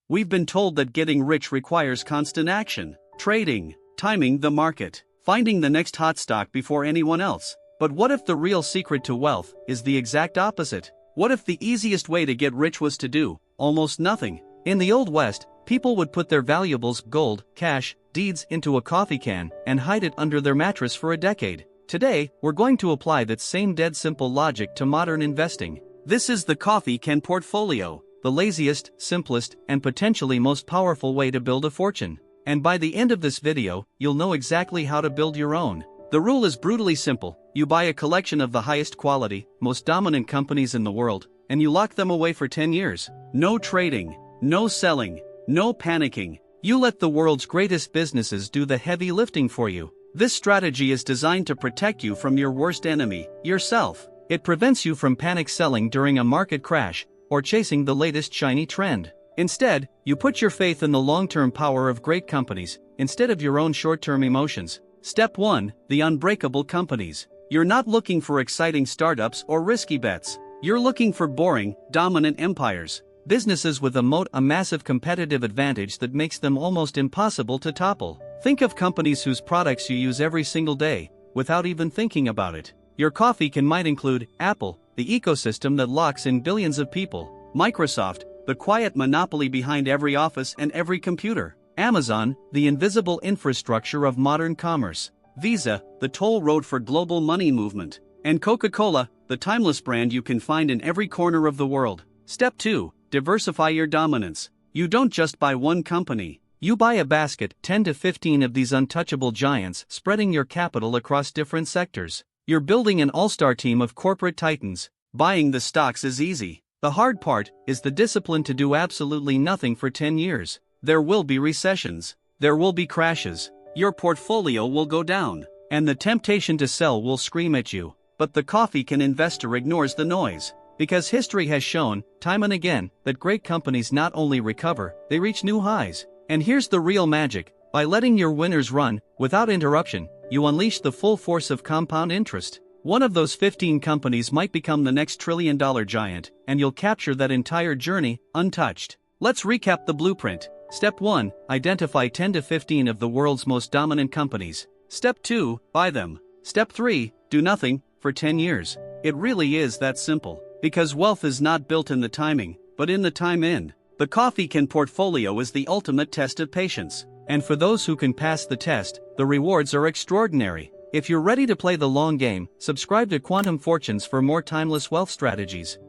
We've been told that getting rich requires constant action, trading, timing the market, finding the next hot stock before anyone else. But what if the real secret to wealth is the exact opposite? What if the easiest way to get rich was to do almost nothing? In the Old West, people would put their valuables, gold, cash, deeds into a coffee can and hide it under their mattress for a decade. Today, we're going to apply that same dead simple logic to modern investing. This is the coffee can portfolio, the laziest, simplest, and potentially most powerful way to build a fortune. And by the end of this video, you'll know exactly how to build your own. The rule is brutally simple. You buy a collection of the highest quality, most dominant companies in the world, and you lock them away for 10 years. No trading, no selling, no panicking. You let the world's greatest businesses do the heavy lifting for you. This strategy is designed to protect you from your worst enemy, yourself. It prevents you from panic selling during a market crash or chasing the latest shiny trend. Instead, you put your faith in the long-term power of great companies instead of your own short-term emotions. Step 1. The unbreakable companies. You're not looking for exciting startups or risky bets. You're looking for boring, dominant empires. Businesses with a moat, a massive competitive advantage that makes them almost impossible to topple. Think of companies whose products you use every single day, without even thinking about it. Your coffee can might include Apple, the ecosystem that locks in billions of people; Microsoft, the quiet monopoly behind every office and every computer; Amazon, the invisible infrastructure of modern commerce; Visa, the toll road for global money movement; and Coca-Cola, the timeless brand you can find in every corner of the world. Step 2. Diversify your dominance. You don't just buy one company. You buy a basket, 10 to 15 of these untouchable giants, spreading your capital across different sectors. You're building an all-star team of corporate titans. Buying the stocks is easy. The hard part is the discipline to do absolutely nothing for 10 years. There will be recessions. There will be crashes. Your portfolio will go down, and the temptation to sell will scream at you. But the coffee can investor ignores the noise. Because history has shown, time and again, that great companies not only recover, they reach new highs. And here's the real magic. By letting your winners run, without interruption, you unleash the full force of compound interest. One of those 15 companies might become the next trillion-dollar giant, and you'll capture that entire journey, untouched. Let's recap the blueprint. Step 1. Identify 10 to 15 of the world's most dominant companies. Step 2. Buy them. Step 3. Do nothing, for 10 years. It really is that simple. Because wealth is not built in the timing, but in the time in. The coffee can portfolio is the ultimate test of patience. And for those who can pass the test, the rewards are extraordinary. If you're ready to play the long game, subscribe to Quantum Fortunes for more timeless wealth strategies.